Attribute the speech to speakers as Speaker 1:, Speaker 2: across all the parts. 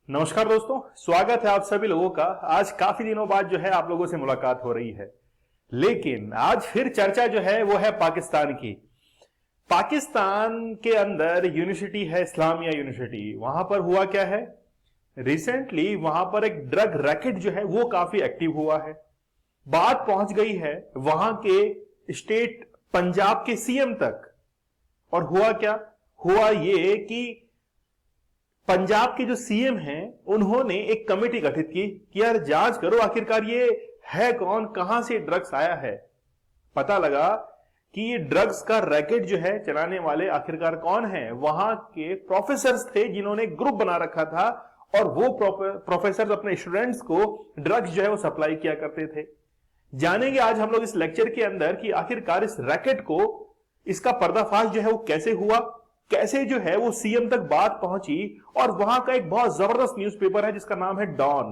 Speaker 1: नमस्कार दोस्तों, स्वागत है आप सभी लोगों का। आज काफी दिनों बाद जो है आप लोगों से मुलाकात हो रही है, लेकिन आज फिर चर्चा जो है वो है पाकिस्तान की। पाकिस्तान के अंदर यूनिवर्सिटी है, इस्लामिया यूनिवर्सिटी। वहां पर हुआ क्या है, रिसेंटली वहां पर एक ड्रग रैकेट जो है वो काफी एक्टिव हुआ है। बात पहुंच गई है वहां के स्टेट पंजाब के सीएम तक। और हुआ क्या, हुआ ये कि पंजाब के जो सीएम हैं उन्होंने एक कमेटी गठित की कि यार जांच करो आखिरकार ये है कौन, कहां से ड्रग्स आया है। पता लगा कि ये ड्रग्स का रैकेट जो है चलाने वाले आखिरकार कौन है। वहां के प्रोफेसर्स थे जिन्होंने ग्रुप बना रखा था और वो प्रोफेसर्स अपने स्टूडेंट्स को ड्रग्स जो है वो सप्लाई किया करते थे। जानेंगे आज हम लोग इस लेक्चर के अंदर कि आखिरकार इस रैकेट को, इसका पर्दाफाश जो है वो कैसे हुआ, कैसे जो है वो सीएम तक बात पहुंची। और वहां का एक बहुत जबरदस्त न्यूज़पेपर है जिसका नाम है डॉन।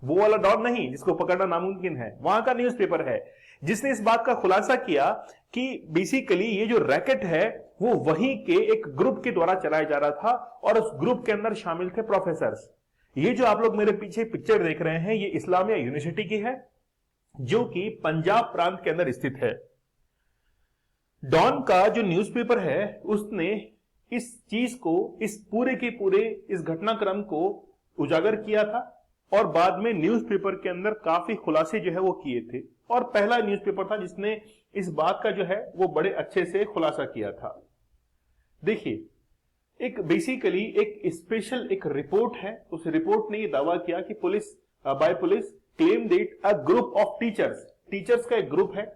Speaker 1: वो वाला डॉन नहीं जिसको पकड़ना नामुमकिन है, वहां का न्यूज़पेपर है जिसने इस बात का खुलासा किया कि बेसिकली ये जो रैकेट है वो वहीं के एक ग्रुप के द्वारा चलाया जा रहा था और उस ग्रुप के अंदर शामिल थे प्रोफेसर्स। ये जो आप लोग मेरे पीछे पिक्चर देख रहे हैं ये इस्लामिया यूनिवर्सिटी की है जो कि पंजाब प्रांत के अंदर स्थित है। डॉन का जो न्यूज़पेपर है उसने इस चीज को, इस पूरे के पूरे इस घटनाक्रम को उजागर किया था और बाद में न्यूज़पेपर के अंदर काफी खुलासे जो है वो किए थे। और पहला न्यूज़पेपर था जिसने इस बात का जो है वो बड़े अच्छे से खुलासा किया था। देखिए, एक बेसिकली एक स्पेशल एक रिपोर्ट है। उस रिपोर्ट ने ये दावा किया कि police claim that a group of teachers का एक ग्रुप है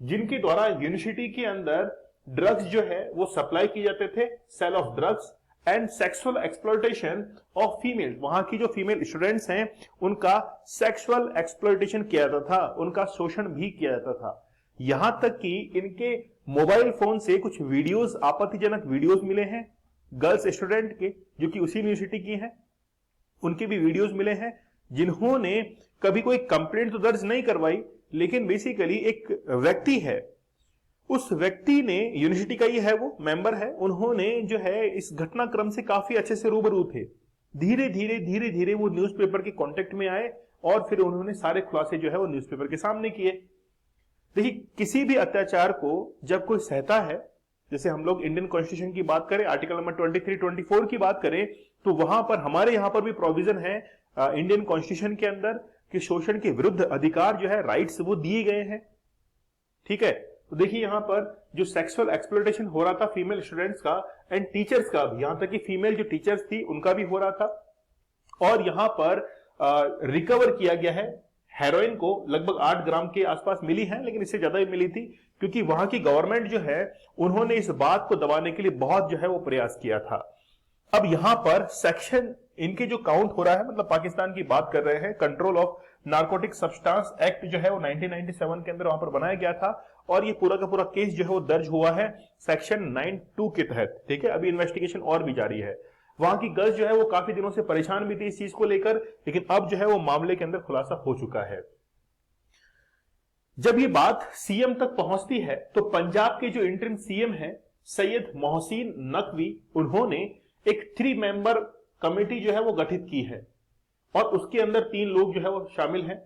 Speaker 1: जिनके द्वारा यूनिवर्सिटी के अंदर ड्रग्स जो है वो सप्लाई किए जाते थे, sale of drugs and sexual exploitation of female. वहां की जो फीमेल स्टूडेंट्स हैं उनका सेक्सुअल एक्सप्लॉयटेशन किया जाता था, उनका शोषण भी किया जाता था। यहां तक कि इनके मोबाइल फोन से कुछ वीडियोस, आपत्तिजनक वीडियोस मिले हैं गर्ल्स स्टूडेंट के जो कि उसी यूनिवर्सिटी की हैं। उनके भी वीडियोस मिले हैं जिन्होंने कभी कोई कंप्लेंट तो दर्ज नहीं करवाई, लेकिन बेसिकली एक व्यक्ति है, उस व्यक्ति ने, यूनिवर्सिटी का ही है, वो मेंबर है, उन्होंने जो है इस घटनाक्रम से काफी अच्छे से रूबरू थे। धीरे धीरे वो न्यूज़पेपर के कांटेक्ट में आए और फिर उन्होंने सारे खुलासे जो है वो न्यूज़पेपर के सामने किए। देखिए, किसी भी अत्याचार को जब कोई सहता है, जैसे हम लोग इंडियन कॉन्स्टिट्यूशन की बात करें, आर्टिकल नंबर 23, 24 की बात करें, तो वहां पर हमारे यहां पर भी प्रोविजन है इंडियन कॉन्स्टिट्यूशन के अंदर कि शोषण के विरुद्ध अधिकार जो है, राइट्स, वो दिए गए हैं। ठीक है, तो देखिए यहां पर जो सेक्सुअल एक्सप्लॉयटेशन हो रहा था फीमेल स्टूडेंट्स का एंड टीचर्स का भी, यहां तक कि फीमेल जो टीचर्स थी उनका भी हो रहा था। और यहां पर रिकवर किया गया है हेरोइन को, लगभग 8 ग्राम के आसपास मिली है, लेकिन इससे ज्यादा ही मिली थी क्योंकि वहां की गवर्नमेंट जो है उन्होंने इस बात को दबाने के लिए बहुत जो है वो प्रयास किया था। अब यहां पर सेक्शन इनके जो काउंट हो रहा है, मतलब पाकिस्तान की बात कर रहे हैं, control of narcotic substance act जो है वो 1997 के अंदर वहां पर बनाया गया था और ये पूरा का पूरा केस जो है वो दर्ज हुआ है सेक्शन 92 के तहत। ठीक है, अभी इन्वेस्टिगेशन और भी जारी है। वहां की गर्ल्स जो है वो काफी दिनों से परेशान भी थी इस चीज को लेकर, लेकिन अब जो है वो मामले के अंदर खुलासा हो चुका है। जब ये बात सीएम तक पहुंचती है तो पंजाब के जो इंटरिम सीएम है सैयद मोहसिन नकवी, उन्होंने एक 3 मेंबर कमेटी जो है वो गठित की है और उसके अंदर 3 लोग जो है वो शामिल हैं।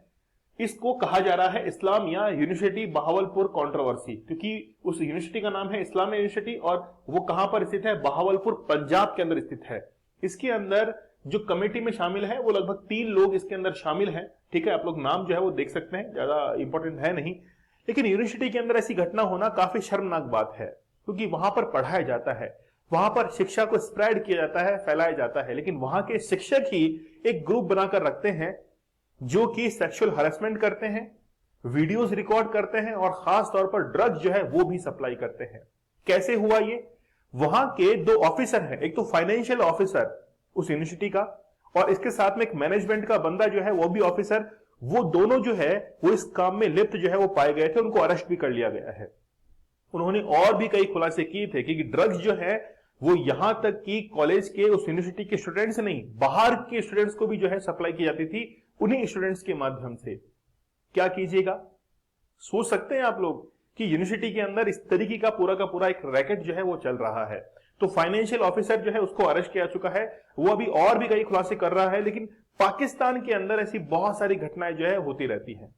Speaker 1: इसको कहा जा रहा है इस्लामिया यूनिवर्सिटी बहावलपुर कंट्रोवर्सी, क्योंकि उस यूनिवर्सिटी का नाम है इस्लामिया यूनिवर्सिटी और वो कहां पर स्थित है, बहावलपुर पंजाब के अंदर स्थित है। इसके अंदर जो कमेटी में शामिल है वो लगभग 3 लोग इसके अंदर शामिल हैं। ठीक है, आप लोग नाम जो है वो देख सकते हैं, ज्यादा इंपॉर्टेंट है नहीं, लेकिन यूनिवर्सिटी के अंदर ऐसी घटना होना काफी शर्मनाक बात है क्योंकि वहां पर पढ़ाया जाता है, वहां पर शिक्षा को स्प्रेड किया जाता है, फैलाया जाता है, लेकिन वहां के शिक्षक ही एक ग्रुप बनाकर रखते हैं जो कि सेक्सुअल हरेसमेंट करते हैं, वीडियोस रिकॉर्ड करते हैं और खास तौर पर ड्रग्स जो है वो भी सप्लाई करते हैं। कैसे हुआ ये, वहां के 2 ऑफिसर हैं, एक तो फाइनेंशियल ऑफिसर उस यूनिवर्सिटी का और इसके साथ में एक मैनेजमेंट का बंदा जो है वो भी ऑफिसर, वो दोनों जो है वो इस काम में लिप्त जो है वो पाए गए थे, उनको अरेस्ट भी कर लिया गया है। उन्होंने और भी कई खुलासे किए थे कि ड्रग्स जो है वो यहां तक कि कॉलेज के, उस यूनिवर्सिटी के स्टूडेंट्स नहीं, बाहर के स्टूडेंट्स को भी जो है सप्लाई की जाती थी उन्हीं स्टूडेंट्स के माध्यम से। क्या कीजिएगा, सोच सकते हैं आप लोग कि यूनिवर्सिटी के अंदर इस तरीके का पूरा एक रैकेट जो है वो चल रहा है। तो फाइनेंशियल ऑफिसर जो है उसको अरेस्ट किया चुका है, वो अभी और भी कई खुलासे कर रहा है। लेकिन पाकिस्तान के अंदर ऐसी बहुत सारी घटनाएं जो है होती रहती हैं।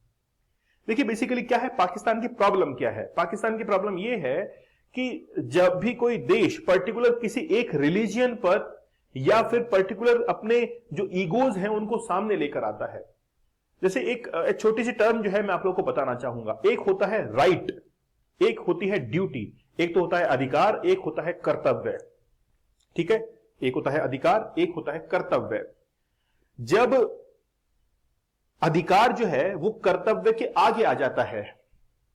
Speaker 1: देखिए बेसिकली क्या है, पाकिस्तान की प्रॉब्लम क्या है? पाकिस्तान की प्रॉब्लम यह है कि जब भी कोई देश पर्टिकुलर किसी एक रिलीजियन पर या फिर पर्टिकुलर अपने जो ईगोज हैं उनको सामने लेकर आता है, जैसे एक छोटी सी टर्म जो है मैं आप लोगों को बताना चाहूंगा। एक होता है राइट, एक होती है ड्यूटी, एक तो होता है अधिकार, एक होता है कर्तव्य। ठीक है, एक होता है अधिकार, एक होता है कर्तव्य। जब अधिकार जो है वो कर्तव्य के आगे आ जाता है,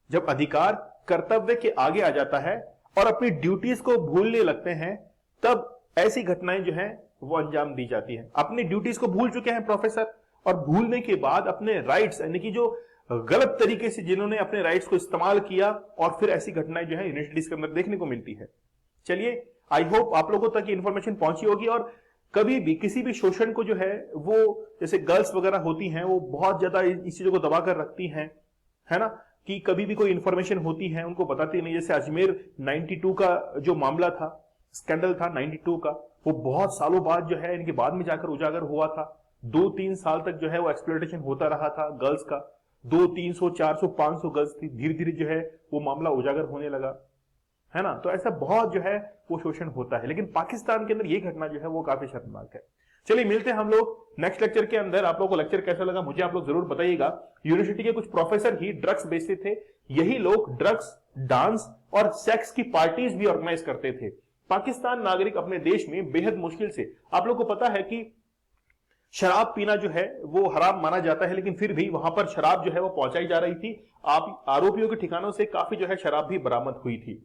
Speaker 1: जब अधिकार कर्तव्य के आगे आ जाता है और अपनी ड्यूटीज को भूलने लगते हैं, तब ऐसी घटनाएं जो है वो अंजाम दी जाती हैं। अपनी ड्यूटीज को भूल चुके हैं प्रोफेसर, और भूलने के बाद अपने राइट्स यानी कि जो गलत तरीके से जिन्होंने अपने राइट्स को इस्तेमाल किया, और फिर ऐसी घटनाएं जो है यूनिवर्सिटीज के अंदर देखने को मिलती है। चलिए, आई होप आप लोगों तक ये इंफॉर्मेशन पहुंची होगी। और कभी भी किसी भी शोषण को जो है वो, जैसे गर्ल्स वगैरह होती हैं वो बहुत ज्यादा इस चीजों को दबा कर रखती हैं, है ना, कि कभी भी कोई इंफॉर्मेशन होती है उनको बताती नहीं। जैसे अजमेर 92 का जो मामला था, स्कैंडल था 92 का, वो बहुत सालों बाद जो है इनके बाद में जाकर उजागर हुआ था। 2-3 साल तक जो है वो एक्सप्लॉयटेशन होता रहा था गर्ल्स का। 200-300 400 500 गर्ल्स थी, धीरे धीरे जो है वो मामला उजागर होने लगा, है ना। तो ऐसा बहुत जो है वो शोषण होता है। लेकिन पाकिस्तान के अंदर ये घटना जो है वो काफी शर्मनाक है। चलिए मिलते हैं हम लोग नेक्स्ट लेक्चर के अंदर। आप लोगों को लेक्चर कैसा लगा मुझे आप लोग जरूर बताइएगा। यूनिवर्सिटी के कुछ प्रोफेसर ही ड्रग्स बेचते थे, यही लोग ड्रग्स, डांस और सेक्स की पार्टीज भी ऑर्गेनाइज करते थे। पाकिस्तान नागरिक अपने देश में बेहद मुश्किल से, आप लोग को पता है कि शराब पीना जो है वो हराम माना जाता है, लेकिन फिर भी वहां पर शराब जो है वो पहुंचाई जा रही थी। आप आरोपियों के ठिकानों से काफी जो है शराब भी बरामद हुई थी।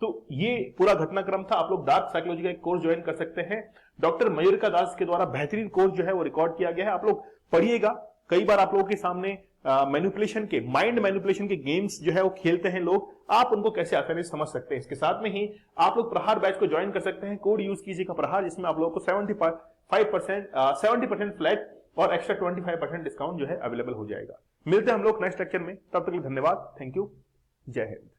Speaker 1: तो ये पूरा घटनाक्रम था। आप लोग डार्क साइकोलॉजी का एक कोर्स ज्वाइन कर सकते हैं, डॉक्टर मयूरिका दास के द्वारा बेहतरीन कोर्स जो है वो रिकॉर्ड किया गया है। आप लोग पढ़िएगा। कई बार आप लोगों के सामने मैनिपुलेशन के, माइंड मैनिपुलेशन के गेम्स जो है वो खेलते हैं लोग, आप उनको कैसे आसानी से समझ सकते हैं। इसके साथ में ही आप लोग प्रहार बैच को ज्वाइन कर सकते हैं। कोड यूज कीजिएगा प्रहार, जिसमें आप लोगों को 70% फ्लैट और एक्स्ट्रा 25% डिस्काउंट जो है अवेलेबल हो जाएगा। मिलते हैं हम लोग नेक्स्ट लेक्चर में, तब तक के लिए धन्यवाद, थैंक यू, जय हिंद।